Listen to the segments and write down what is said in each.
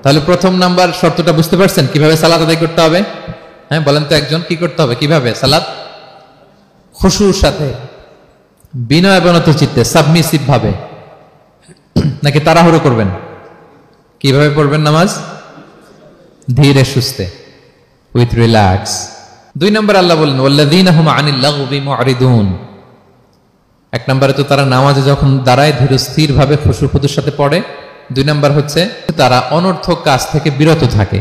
তাহলে প্রথম নাম্বার শর্তটা বুঝতে পারছেন কিভাবে সালাত আদায় করতে হবে? হ্যাঁ বলেন তো একজন, কি করতে হবে, কিভাবে সালাত? খুশুর সাথে, বিনয় বিনত চিত্তে, সাবমিসিভ ভাবে, নাকি তাড়াহুড়ো করবেন? কিভাবে পড়বেন নামাজ? ধীরে সুস্থে, উইথ রিল্যাক্স। 2 নম্বর আল্লাহ বলেন ওয়াল্লাযীনা হুম আনিল লাগবি মুরিদুন। 1 নম্বরে তো তারা নামাজে যখন দাঁড়ায় ধীর স্থির ভাবে খুশুর সাথে পড়ে। 2 নম্বর হচ্ছে তারা অনর্থক কাজ থেকে বিরত থাকে।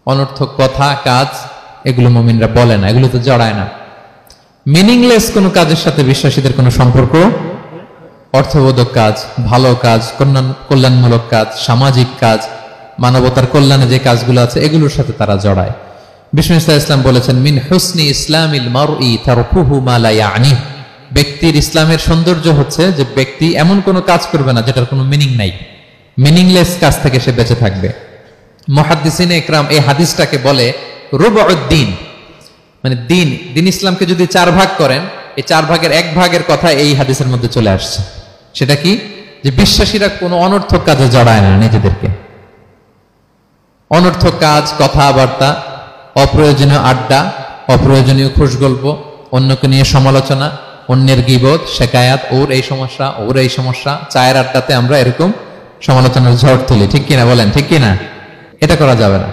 অনর্থক কথা কাজ এগুলো মুমিনরা বলে না, এগুলো তো জড়ায় না। মিনিংলেস কোনো কাজের সাথে বিশ্বাসীদের কোনো সম্পর্ক, অর্থবোধক কাজ, ভালো কাজ, কল্যাণমূলক কাজ, সামাজিক কাজ, মানবতার কল্যাণে যে কাজগুলো আছে এগুলোর সাথে তারা জড়ায়। বিষ্ণু ইসলাম বলেছেন মিন হুসনি ইসলামিল মারই তারকুহু মা লা ইয়ানি। ব্যক্তির ইসলামের সৌন্দর্য হচ্ছে যে ব্যক্তি এমন কোনো কাজ করবে না যেটার কোনো মিনিং নাই, মিনিংলেস কাজ থেকে সে বেঁচে থাকবে। মুহাদ্দিসিনে ইকরাম এই হাদিসটাকে বলে রুবউদ্দিন, মানে দিন ইসলামকে যদি 4 ভাগ করেন, এই 4 ভাগের 1 ভাগের কথা এই হাদিসের মধ্যে চলে আসছে। সেটা কি? যে বিশ্বাসীরা কোনো অনর্থক কাজে জড়ায় না নিজেদেরকে। অনর্থক কাজ, কথাবার্তা, অপ্রয়োজনীয় আড্ডা, অপ্রয়োজনীয় খুশগল্প, অন্যকে নিয়ে সমালোচনা, অন্যের গীবত, শেকায়াত, ওর এই সমস্যা, ওর এই সমস্যা, চায়ের আড্ডাতে আমরা এরকম সমালোচনার ঝড় তুলি, ঠিক কিনা বলেন? ঠিক কিনা? এটা করা যাবে না।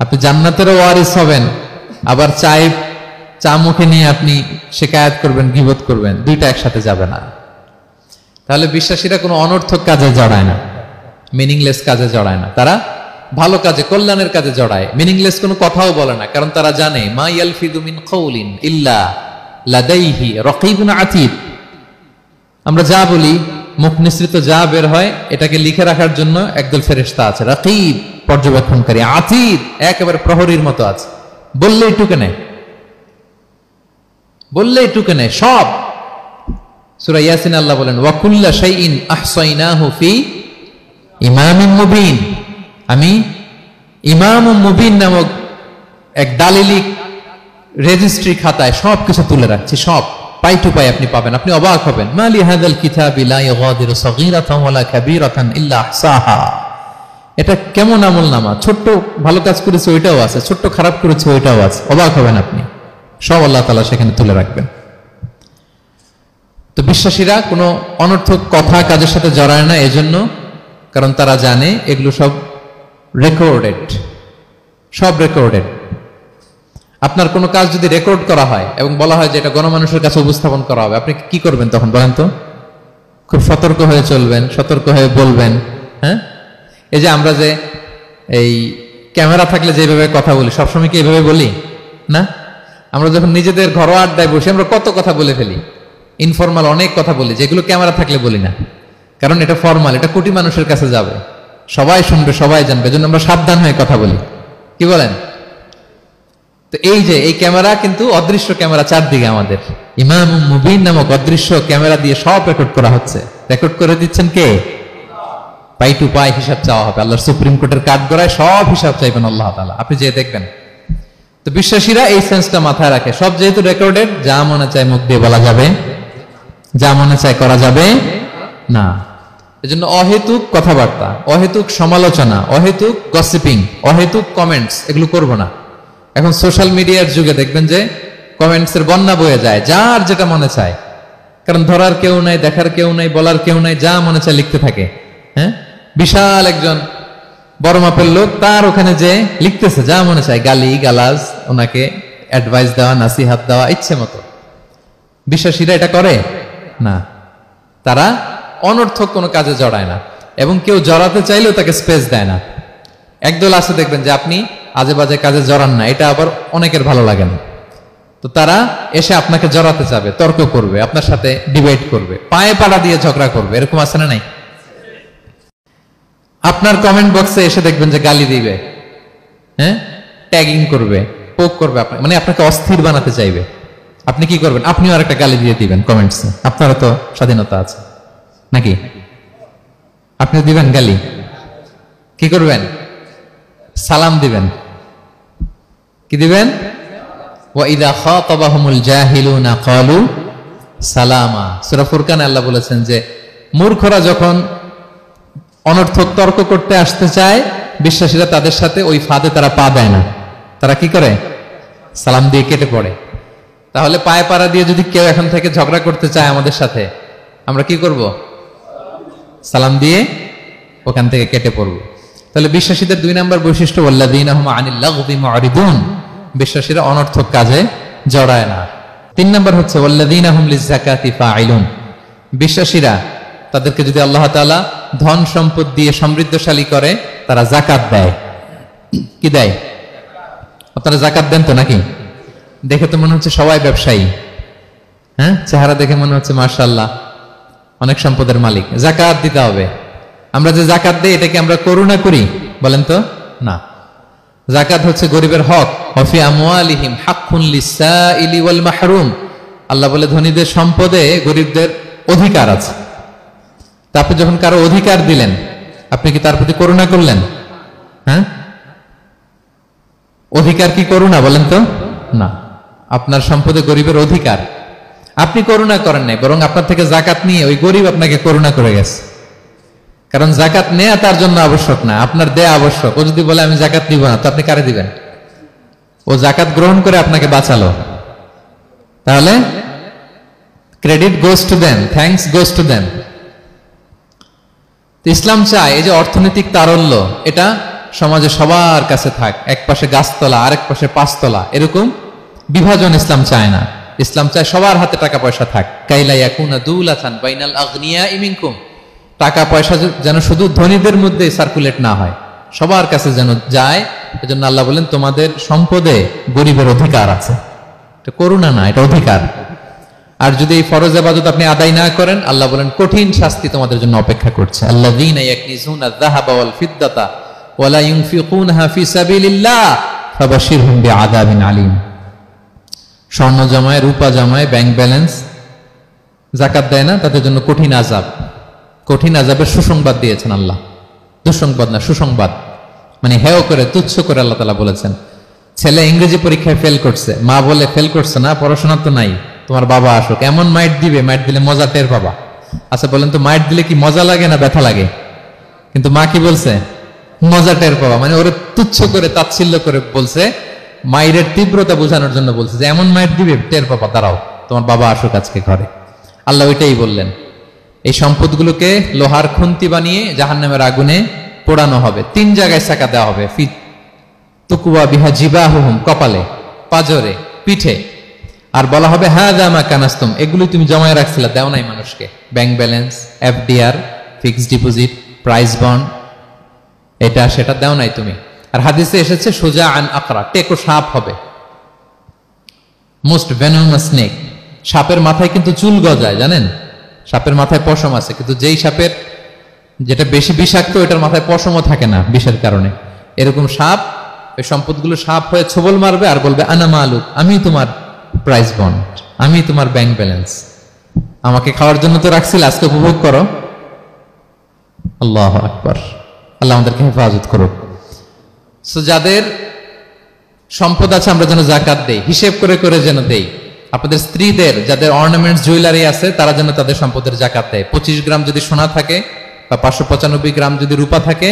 আপনি জান্নাতেরও ওয়ারিস হবেন, আবার চা মুখে নিয়ে আপনি শেকায়াত করবেন, গীবত করবেন, দুইটা একসাথে যাবে না। তাহলে বিশ্বাসীরা কোনো অনর্থক কাজে জড়ায় না, মিনিংলেস কাজে জড়ায় না। তারা ভালো কাজে, কল্যাণের কাজে জড়ায়। মিনিংলেস কোনো কথাও বলে না, কারণ তারা জানে মা ইয়ালফিযু মিন কাউলিন ইল্লা লাদাইহি রাকীবুন আতীদ। আমরা যা বলি, মুখ নিঃসৃত যা বের হয়, এটাকে লিখে রাখার জন্য একদল ফেরেশতা আছে, রাকীব পর্যবেক্ষণকারী, আতীদ একেবারে প্রহরীর মতো আছে। বললেই টুকে নেয়, বললেই টুকে নেয় সব। সূরা ইয়াসিন আল্লাহ বলেন ওয়া কুল্লা শাইইন আহসাইনাহু ফি ইমামিন মুবিন। আমি ইমামুম মুবিন নামক এক দালিলিক রেজিস্ট্রি খাতায় সবকিছু তুলে রাখছি, সব পাই টু পাই আপনি পাবেন, আপনি অবাক হবেন। মালি হাযাল কিতাবি লা ইগাদিরু সাগীরাতান ওয়ালা কাবীরাতান ইল্লা আহসাহা। এটা কেমন আমলনামা, ছোট্ট ভালো কাজ করেছে ওইটাও আছে, ছোট্ট খারাপ করেছে ওইটাও আছে, অবাক হবেন আপনি। সব আল্লাহ তাআলা সেখানে তুলে রাখবেন। তো বিশ্বাসীরা কোনো অনর্থক কথা কাজের সাথে জড়ায় না, এজন্য কারণ তারা জানে এগুলো সব রেকর্ডেড, সব রেকর্ডেড। আপনার কোনো কাজ যদি রেকর্ড করা হয় এবং বলা হয় যে এটা গণমানুষের কাছে উপস্থাপন করা হবে, আপনি কি করবেন তখন বলেন তো? খুব সতর্ক হয়ে চলবেন, সতর্ক হয়ে বলবেন। হ্যাঁ, এই যে আমরা যে এই ক্যামেরা থাকলে যেভাবে কথা বলি, সবসময় কি এইভাবে বলি না? আমরা যখন নিজেদের ঘরোয়া আড্ডায় বসে আমরা কত কথা বলে ফেলি, ইনফরমাল অনেক কথা বলি, যেগুলো ক্যামেরা থাকলে বলি না, কারণ এটা ফরমাল, এটা কোটি মানুষের কাছে যাবে, সবাই শুনবে, সবাই জানবে, এজন্য আমরা সাবধান হয়ে কথা বলি। কি বলেন? তো এই যে এই ক্যামেরা কিন্তু অদৃশ্য ক্যামেরা চারদিকে আমাদের, ইমামুম মুবিন নামক অদৃশ্য ক্যামেরা দিয়ে সব রেকর্ড করা হচ্ছে। রেকর্ড করে দিচ্ছেন কে? পাই টু পাই হিসাব চাওয়া হবে। আল্লাহর সুপ্রিম কোর্টের কাঠগড়ায় সব হিসাব চাইবেন আল্লাহ তাআলা, আপনি যে দেখবেন। তো বিশ্বাসীরা এই সেন্সটা মাথায় রাখে, সব যেহেতু রেকর্ডেড, যা মনে চায় মুখ দিয়ে বলা যাবে, যা মনে চায় করা যাবে না। এজন্য অহেতুক কথাবার্তা, অহেতুক সমালোচনা, অহেতুক গসিপিং, অহেতুক কমেন্টস এগুলো করব না। এখন সোশ্যাল মিডিয়ার যুগে দেখবেন যে কমেন্টসের বন্যা বয়ে যায়, যার যেটা মনে চায়, কারণ ধরার কেউ নাই, দেখার কেউ নাই, বলার কেউ নাই, যা মনে চায় লিখতে থাকে। হ্যাঁ, বিশাল একজন বড় মাপের লোক, তার ওখানে যে লিখতেছে যা মনে চায়, গালি গালাজ, ওনাকে অ্যাডভাইস দেওয়া, নাসিহাত দেওয়া ইচ্ছে মতো। বিশ্বাসীরা এটা করে না, তারা অনর্থক কোনো কাজে জড়ায় না, এবং কেউ জড়াতে চাইলেও তাকে স্পেস দেয় না। একদল আছে দেখবেন যে আপনি আজে বাজে কাজে জড়ান না, এটা আবার অনেকের ভালো লাগে না, তো তারা এসে আপনাকে জড়াতে যাবে, তর্ক করবে, আপনার সাথে ডিবেট করবে, পায়ে পাড়া দিয়ে ঝগড়া করবে, এরকম আছে না নাই? আপনার কমেন্ট বক্সে এসে দেখবেন যে গালি দিবে, হ্যাঁ, ট্যাগিং করবে, পোক করবে, মানে আপনাকে অস্থির বানাতে চাইবে। আপনি কি করবেন? আপনিও আরেকটা গালি দিয়ে দিবেন কমেন্টসে, আপনারও তো স্বাধীনতা আছে নাকি? আপনিও দিবেন গালি? কি করবেন? সালাম দিবেন। কি দিবেন? ওয়া ইযা খাতাবাহুমুল জাহিলুনা ক্বালু সালামা। সূরা ফুরকানে আল্লাহ বলেছেন যে মূর্খরা যখন অনর্থক তর্ক করতে আসতে চায়, বিশ্বাসীরা তাদের সাথে ওই ফাঁদে তারা পা দেয় না। তারা কি করে? সালাম দিয়ে কেটে পড়ে। তাহলে পায়ে পাড়া দিয়ে যদি কেউ এখন থেকে ঝগড়া করতে চায় আমাদের সাথে, আমরা কি করব? সালাম দিয়ে ওখান থেকে কেটে পড়ব। তাহলে বিশ্বাসীদের 2 নম্বর বৈশিষ্ট্য, ওয়াল্লাযীনা হুম আনিল লাগবি মুরিদুন, বিশ্বাসীরা অনর্থক কাজে জড়ায় না। 3 নম্বর হচ্ছে ওয়াল্লাযীনা হুম লিয-যাকাতি ফাঈলুন, বিশ্বাসীরা তাদেরকে যদি আল্লাহ তাআলা ধন সম্পদ দিয়ে সমৃদ্ধশালী করে, তারা যাকাত দেয়। কি দেয়? আপনারা যাকাত দেন তো নাকি? দেখে তো মনে হচ্ছে সবাই ব্যবসায়ী, হ্যাঁ, চেহারা দেখে মনে হচ্ছে মাশাআল্লাহ অনেক সম্পদের মালিক। যাকাত দিতে হবে। আমরা যে যাকাত দেই, এটা কি আমরা করুণা করি? বলেন তো না। যাকাত হচ্ছে গরিবের হক। ওয়াফি আমওয়ালিহিম হাক্কুন লিস-সাইলি ওয়াল মাহরুম, আল্লাহ বলে ধনীদের সম্পদে গরিবদের অধিকার আছে। তারপর যখন কারো অধিকার দিলেন, আপনি কি তার প্রতি করুণা করলেন? হ্যাঁ, অধিকার কি করুণা? বলেন তো না। আপনার সম্পদে গরিবের অধিকার, আপনি করুণা করেন নাই, বরং আপনার থেকে যাকাত নিয়ে ওই গরিব আপনাকে করুণা করে গেছে। কারণ যাকাত নেয়া তার জন্য আবশ্যক না, আপনার দেয়া আবশ্যক। ও যদি বলে আমি যাকাত দিব না, তো আপনি কারে দিবেন? ও যাকাত গ্রহণ করে আপনাকে বাঁচালো। তাহলে credit goes to them, thanks goes to them. Islam চায় এই যে অর্থনৈতিক তারল্য, এটা সমাজে সবার কাছে থাক। এক পাশে গাছতলা, আরেক পাশে পাঁচতলা, এরকম বিভাজন ইসলাম চায় না। ইসলাম চায় সবার হাতে টাকা পয়সা থাক। কাইলা ইয়াকুনা দুলাতান বাইনাল আগনিয়াই মিনকুম, টাকা পয়সা যেন শুধু ধনীদের মধ্যে সার্কুলেট না হয়, সবার কাছে যেন যায়। এজন্য আল্লাহ বলেন তোমাদের সম্পদে গরিবের অধিকার আছে। এটা করুণা না, এটা অধিকার। আর যদি এই ফরজ ইবাদত আপনি আদায় না করেন, আল্লাহ বলেন কঠিন শাস্তি তোমাদের জন্য অপেক্ষা করছে। আল্লাযীনা ইয়াকনিজুনা আয-যাহাবা ওয়াল ফিদ্দাতা ওয়া লা ইউনফিকুনহা ফি সাবিলিল্লাহ ফাবাশশিরহুম বিআযাবিন আলীম। স্বর্ণ জমায়, রূপা জমায়, ব্যাংক ব্যালেন্স, যাকাত দেয় না, তাদের জন্য কঠিন আযাব, কঠিন আযাবের সুসংবাদ দিয়েছেন আল্লাহ। দুঃসংবাদ না, সুসংবাদ। মানে হেয় করে, তুচ্ছ করে আল্লাহ তাআলা বলেছেন। ছেলে ইংরেজি পরীক্ষায় ফেল করছে, মা বলে ফেল করছে না, পড়াশোনা তো নাই, তোমার বাবা আসুক, এমন মাইট দিবে, মাইট দিলে মজা টের পাবা। আচ্ছা বলেন তো, মাইট দিলে কি মজা লাগে না ব্যথা লাগে? কিন্তু মা কি বলছে? মজা টের পাবা। মানে ওরে তুচ্ছ করে, তাচ্ছিল্য করে বলছে, মায়ের তীব্রতা বোঝানোর জন্য বলছে যে এমন মাইট দিবে, টের পাবা, দাঁড়াও, তোমার বাবা আসুক আজকে ঘরে। আল্লাহ ওইটাই বললেন। এই সম্পদগুলোকে লোহার খুন্তি বানিয়ে জাহান্নামের আগুনে পোড়ানো হবে। 3 জায়গায় সাকা দেওয়া হবে। তুকুয়া বিহা জিবাহুম, কপালে, পাজরে, পিঠে। আর বলা হবে হাযা মা কানাসতুম, এগুলো তুমি জমায় রাখছিলে, দাও নাই মানুষকে। Bank balance, FDR, fixed deposit, price bond, এটা সেটা দাও নাই তুমি। আর হাদিসে এসেছে সুজা আন আকরা, টেকো সাপ হবে, মোস্ট ভেনোমাস স্নেক। সাপের মাথায় কিন্তু চুল গজায়, জানেন? সাপের মাথায় পশম আছে, কিন্তু যেই সাপের যেটা বেশি বিষাক্ত, এটার মাথায় পশমও থাকে না বিষের কারণে। এরকম সাপ ওই সম্পদগুলো সাপ হয়ে ছোবল মারবে আর বলবে আনা মালুক, আমি তোমার প্রাইস বন্ড, আমি তোমার ব্যাংক ব্যালেন্স, আমাকে খাওয়ার জন্য তো রাখছিল, আজকে উপভোগ করো। আল্লাহু আকবার। আল্লাহ আমাদেরকে হেফাজত করুক। সো যাদের সম্পদ আছে আমরা যেন যাকাত দেই, হিসেব করে করে যেন দেই। আপনাদের স্ত্রীদের যাদের অর্নামেন্টস, জুয়েলারি আছে, তারা যেন তাদের সম্পদের যাকাত দেয়। 25 গ্রাম যদি সোনা থাকে বা 595 গ্রাম যদি রূপা থাকে,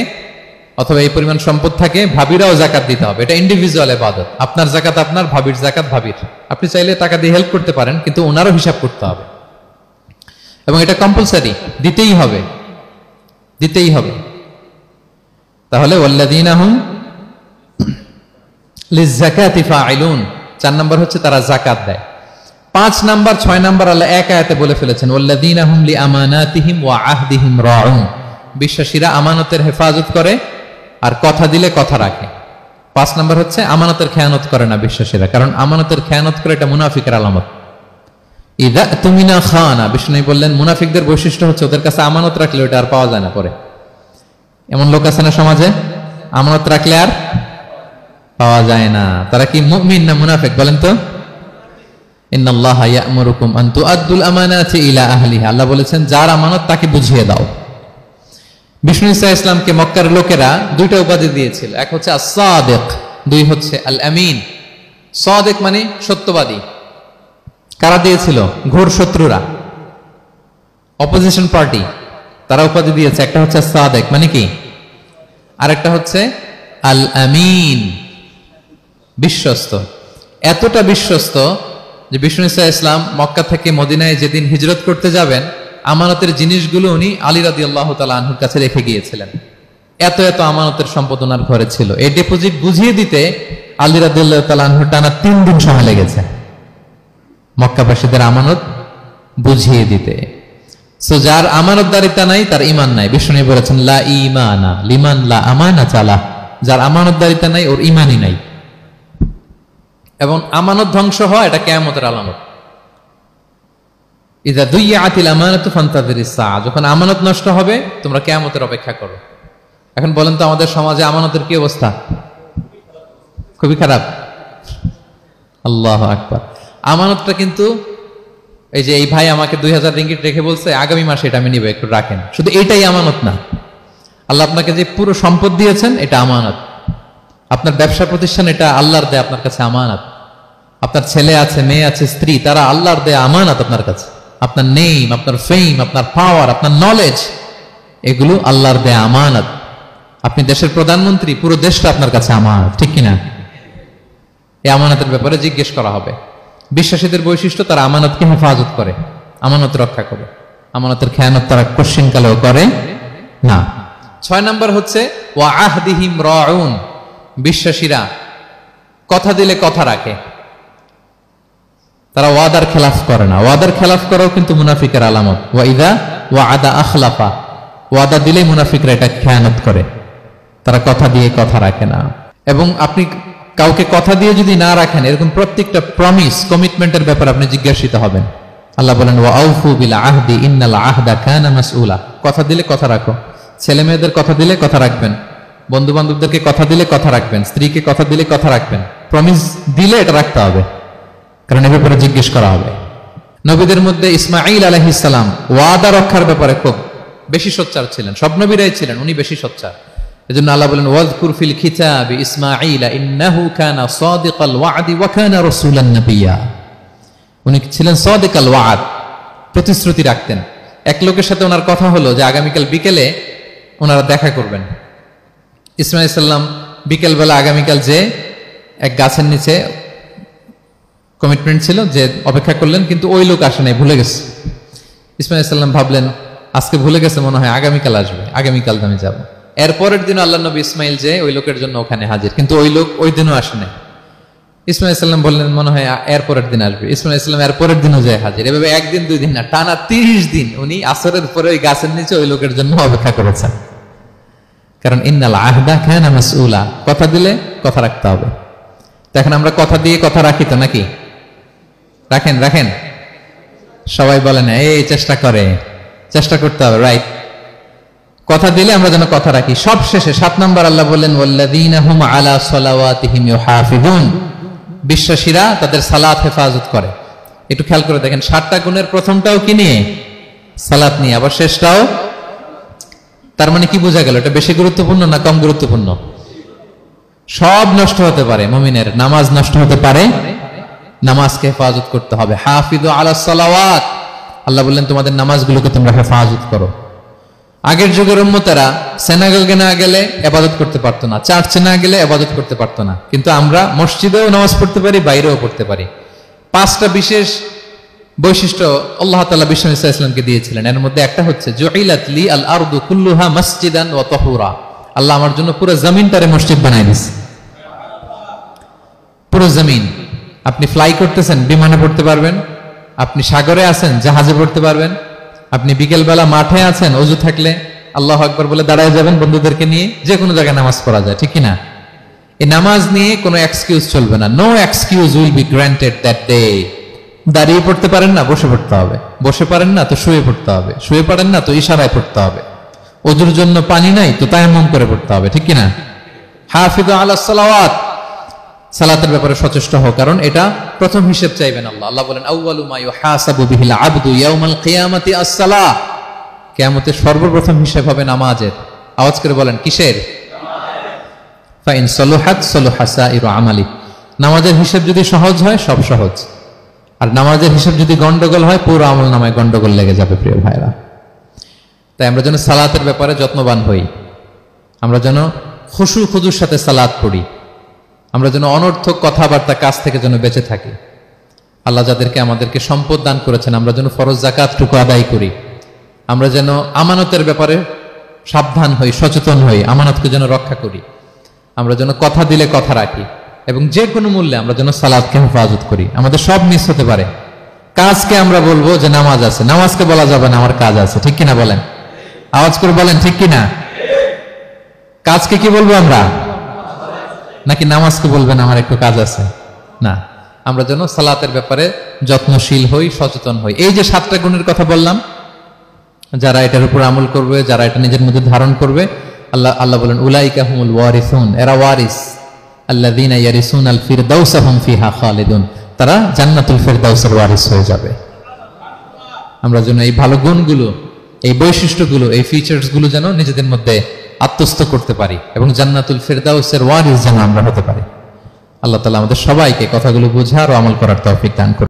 অথবা এই পরিমাণ সম্পদ থাকে, ভাবিরাও যাকাত দিতে হবে। এটা ইন্ডিভিজুয়াল ইবাদত। আপনার যাকাত আপনার, ভাবির যাকাত ভাবির। আপনি চাইলে টাকা দিয়ে হেল্প করতে পারেন, কিন্তু ওনারও হিসাব করতে হবে, এবং এটা কম্পালসারি, দিতেই হবে, দিতেই হবে। তাহলে ওয়াল্লাযীনা হুম লিয-যাকাতি ফাঈলুন, 4 নাম্বার হচ্ছে তারা যাকাত দেয়। 5 নাম্বার 6 নাম্বার আল্লাহ এক আয়াতে বলে ফেলেছেন, ওয়াল্লাযীনা হুম লিআমানাতিহিম ওয়া আহদিহিম রাউন, বিশ্বাসীরা আমানতের হেফাজত করে আর কথা দিলে কথা রাখে। 5 নাম্বার হচ্ছে আমানতের খেয়ানত করে না বিশ্বাসীরা, কারণ আমানতের খেয়ানত করে এটা মুনাফিকের আলামত। ইযা তুমিনা খানা, বিষ্ণু বললেন মুনাফিকদের বৈশিষ্ট্য হচ্ছে ওদের কাছে আমানত রাখলে ওটা আর পাওয়া যায় না পরে। এমন লোক আছে না সমাজে, আমানত রাখলে আর পাওয়া যায় না। তারা কি মুমিন না মুনাফিক বলেন তো? ইন্নাল্লাহা ইয়া'মুরুকুম আন তুআদ্দুল আমানাতি ইলা আহলিহা, আল্লাহ বলেছেন যার আমানত তাকে বুঝিয়ে দাও। বিষ্ণু ঈসা ইসলামকে মক্কার লোকেরা 2টা উপাধি দিয়েছিল, এক হচ্ছে আস-সাদিক, 2 হচ্ছে আল-আমিন। সাদিক মানে সত্যবাদী। কারা দিয়েছিল? ঘোর শত্রুরা, অপোজিশন পার্টি। তারা উপাধি দিয়েছে, একটা হচ্ছে সাদেক মানে কি, আরেকটা হচ্ছে আল আমিন, বিশ্বস্ত। এতটা বিশ্বস্ত যে বিষ্ণু ঈসা ইসলাম মক্কা থেকে মদিনায় যেদিন হিজরত করতে যাবেন, আমানতের জিনিসগুলো উনি আলী রাদিয়াল্লাহু তাআলা আনহুর কাছে রেখে গিয়েছিলেন। এত এত আমানতের সম্পদ ওনার ঘরে ছিল। এই ডিপোজিট বুঝিয়ে দিতে আলী রাদিয়াল্লাহু তাআলা আনহুর টানা 3 দিন সময় লেগেছে, মক্কাবাসীদের আমানত বুঝিয়ে দিতে। সো যার আমানতদারিতা নাই তার ঈমান নাই। বিষ্ণু বলেছেন লা ঈমানা লিমান লা আমানাতা আলাহ, যার আমানতদারিতা নাই ওর ঈমানই নাই। এবং আমানত ধ্বংস হয় এটা কিয়ামতের আলামত। ইযা দুইয়াতিল আমানাতু ফান্তাযিরিস সাআ, যখন আমানত নষ্ট হবে তোমরা কিয়ামতের অপেক্ষা করো। এখন বলেন তো আমাদের সমাজে আমানতের কি অবস্থা? খুবই খারাপ। আল্লাহু আকবার। আমানতটা কিন্তু এই যে এই ভাই আমাকে 2000 রিঙ্গিট রেখে বলছে আগামী মাসে এটা আমি নিব, একটু রাখেন, শুধু এটাই আমানত না। আল্লাহ আপনাকে যে পুরো সম্পদ দিয়েছেন এটা আমানত। আপনার ব্যবসা প্রতিষ্ঠান এটা আল্লাহর দেয়া আপনার কাছে আমানত। আপনার ছেলে আছে, মেয়ে আছে, স্ত্রী, তারা আল্লাহর দেয়া আমানত আপনার কাছে। আপনার নেম, আপনার ফেম, আপনার পাওয়ার, আপনার নলেজ, এগুলো আল্লাহর দেয়া আমানত। আপনি দেশের প্রধানমন্ত্রী, পুরো দেশটা আপনার কাছে আমানত, ঠিক কিনা? এই আমানতের ব্যাপারে জিজ্ঞেস করা হবে। বিশ্বাসীদের বৈশিষ্ট্য, তারা আমানতকে হেফাজত করে, আমানত রক্ষা করে, আমানতের খেয়ানত তারা কোশ্চিনকালেও করে না। 6 নম্বর হচ্ছে ওয়া আহদিহিম রাউন, বিশ্বাসীরা কথা দিলে কথা রাখে, তারা ওয়াদার খেলাফ করে না। ওয়াদার খেলাফ করাও কিন্তু মুনাফিকের আলামত। ওয়া ইযা ওয়াআদা আখলাফা, ওয়াদা দিলেই মুনাফিকরা এটা খেয়ানত করে, তারা কথা দিয়ে কথা রাখে না। এবং আপনি কাউকে কথা দিয়ে যদি না রাখেন, এরকম প্রত্যেকটা প্রমিস, কমিটমেন্টের ব্যাপারে আপনি জিজ্ঞাসিত হবেন। আল্লাহ বলেন ওয়া আউফু বিল আহদি ইন্নাল আহদা কানা মাসউলা, কথা দিলে কথা রাখো। ছেলে মেয়েদের কথা দিলে কথা রাখবেন, বন্ধু বান্ধবদেরকে কথা দিলে কথা রাখবেন, স্ত্রীকে কথা দিলে কথা রাখবেন। প্রমিস দিলে এটা রাখতে হবে, কারণ এর ব্যাপারে জিজ্ঞেস করা হবে। নবীদের মধ্যে ইসমাঈল আলাইহিস সালাম ওয়াদা রক্ষার ব্যাপারে খুব বেশি সোচ্চার ছিলেন। সব নবীরাই ছিলেন, উনি বেশি সোচ্চার। এজন্য আল্লাহ বলেন ওয়াজকুর ফিল কিতাবি ইসমাঈল ইন্নাহু কানা সাদিকাল ওয়াদি ওয়া কানা রাসূলান নাবিয়্যা। উনি ছিলেন সাদিকাল ওয়াদ, প্রতিশ্রুতি রাখতেন। এক লোকের সাথে ওনার কথা হলো যে আগামীকাল বিকেলে ওনারা দেখা করবেন। ইসমাঈল সাল্লাম বিকেলবেলা আগামীকাল যে এক গাছের নিচে কমিটমেন্ট ছিল যে অপেক্ষা করলেন, কিন্তু ওই লোক আসে নাই, ভুলে গেছে। ইসমাঈল সাল্লাম ভাবলেন আজকে ভুলে গেছে, মনে হয় আগামীকাল আসবে, আগামীকাল আমি যাব। এরপরের দিন আল্লাহ নবী ইসমাইল যে ওই লোকের জন্য ওখানে হাজির, কিন্তু ওই লোক ওই দিনও আসে নাই। ইসমাইল সাল্লাম বললেন মনে হয় এরপরের দিন আসবে। ইসমাইল সাল্লাম এরপরের দিনও যায় হাজির। এভাবে একদিন 2 দিন না, টানা 30 দিন উনি আসরের পরে ওই গাছের নিচে ওই লোকের জন্য অপেক্ষা করেছেন। কারণ ইন্নাল আহদা কানা মাসউলা, কথা দিলে কথা রাখতে হবে। এখন আমরা কথা দিয়ে কথা রাখি তো নাকি? রাখেন রাখেন, সবাই বলে না, এই চেষ্টা করতে হবে, রাইট? কথা দিলে আমরা যেন কথা রাখি। সব শেষে 7 নম্বর আল্লাহ বললেন ওয়াল্লাযীনা হুম আলা সালাওয়াতিহিম ইউহাফিজুন, বিশ্বাসীরা তাদের সালাত হেফাজত করে। একটু খেয়াল করে দেখেন, 7টা গুণের প্রথমটাও কি নিয়ে? সালাত নিয়ে, আবার শেষটাও। তার মানে কি বোঝা গেল? এটা বেশি গুরুত্বপূর্ণ না কম গুরুত্বপূর্ণ? সব নষ্ট হতে পারে, মুমিনের নামাজ নষ্ট হতে পারে, নামাজকে হেফাজত করতে হবে। হাফিজু আলা সালাওয়াত, আল্লাহ বললেন তোমাদের নামাজগুলোকে তোমরা হেফাজত করো। আগের যুগের উম্মতেরা সিনাগোগে না গেলে ইবাদত করতে পারতো না, চার্চে না গেলে ইবাদত করতে পারতো না, কিন্তু আমরা মসজিদেও নামাজ পড়তে পারি, বাইরেও পড়তে পারি। 5টা বিশেষ বৈশিষ্ট্য আল্লাহ তাআলা বিষ্ণু ঈসা ইসলামকে দিয়েছিলেন। এর মধ্যে একটা হচ্ছে জুইলাত লি আল আরদু কুল্লুহা মসজিদান ওয়া তাহুরা, আল্লাহ আমার জন্য পুরো জমিনটারে মসজিদ বানাই দিয়েছে। পুরো জমিন, আপনি ফ্লাই করতেছেন, বিমানে পড়তে পারবেন। আপনি সাগরে আছেন, জাহাজে পড়তে পারবেন। আপনি বিকেলবেলা মাঠে আছেন, অজু থাকলে আল্লাহু আকবার বলে দাঁড়ায় যাবেন, বন্ধুদেরকে নিয়ে যে কোনো জায়গায় নামাজ পড়া যায়, ঠিক কিনা? এই নামাজ নিয়ে কোনো এক্সকিউজ চলবে না। No excuse will be granted that day. দাঁড়িয়ে পড়তে পারেন না, বসে পড়তে হবে। বসে পারেন না তো শুয়ে পড়তে হবে। শুয়ে পারেন না তো ইশারায় পড়তে হবে। অজুর জন্য পানি নাই তো তায়াম্মুম করে পড়তে হবে, ঠিক কিনা? হাফিজু আলাস সালাওয়াত, সালাতের ব্যাপারে সচেষ্ট হও, কারণ এটা প্রথম হিসেব চাইবেন আল্লাহ। আল্লাহ বলেন আউয়ালু মা ইউহাসাবু বিহিল আবদু ইয়াউমাল কিয়ামাতি আস-সালাহ, কিয়ামতের সর্বপ্রথম হিসেব হবে নামাজের। আওয়াজ করে বলেন কিসের? ফা ইন সালুহাত সালুহা সাইরু আমালি, নামাজের হিসেব যদি সহজ হয় সব সহজ, আর নামাজের হিসেব যদি গন্ডগোল হয় পুরো আমল নামায় গন্ডগোল লেগে যাবে। প্রিয় ভাইরা, তাই আমরা যেন সালাতের ব্যাপারে যত্নবান হই, আমরা যেন খুশু খুদুর সাথে সালাত পড়ি, আমরা যেন অনর্থক কথাবার্তা কাজ থেকে যেন বেঁচে থাকি। আল্লাহ যাদেরকে আমাদেরকে সম্পদ দান করেছেন, আমরা যেন ফরজ যাকাতটুকু আদায় করি, আমরা যেন আমানতের ব্যাপারে সাবধান হই, সচেতন হই, আমানতকে যেন রক্ষা করি, আমরা যেন কথা দিলে কথা রাখি, এবং যে কোনো মূল্যে আমরা যেন সালাতকে হেফাজত করি। আমাদের সব মিস হতে পারে। কাজকে আমরা বলবো যে নামাজ আছে, নামাজকে বলা যাবে না আমার কাজ আছে, ঠিক কিনা বলেন? আওয়াজ করে বলেন ঠিক কিনা? কাজকে কি বলবো আমরা, নাকি নামাজকে বলবেন আমার একটু কাজ আছে? না, আমরা যেন সালাতের ব্যাপারে যত্নশীল হই, সচেতন হই। এই যে 7টা গুণের কথা বললাম, যারা এটার উপর আমল করবে, যারা এটা নিজের মধ্যে ধারণ করবে, আল্লাহ বলেন উলাইকা হুমুল ওয়ারিসুন, এরা ওয়ারিস, আল্লাযীনা ইয়ারিসুনাল ফিরদাউসা হুম ফিহা খালিদুন, তারা জান্নাতুল ফিরদাউসের ওয়ারিস হয়ে যাবে। আমরা যেন এই ভালো গুণগুলো, এই বৈশিষ্ট্যগুলো, এই ফিচার্সগুলো যেন নিজেদের মধ্যে আত্মস্থ করতে পারি এবং জান্নাতুল ফিরদাউসের ওয়ারিস যেন আমরা হতে পারি। আল্লাহ তাআলা আমাদের সবাইকে কথাগুলো বোঝার ও আমল করার তৌফিক দান করুন।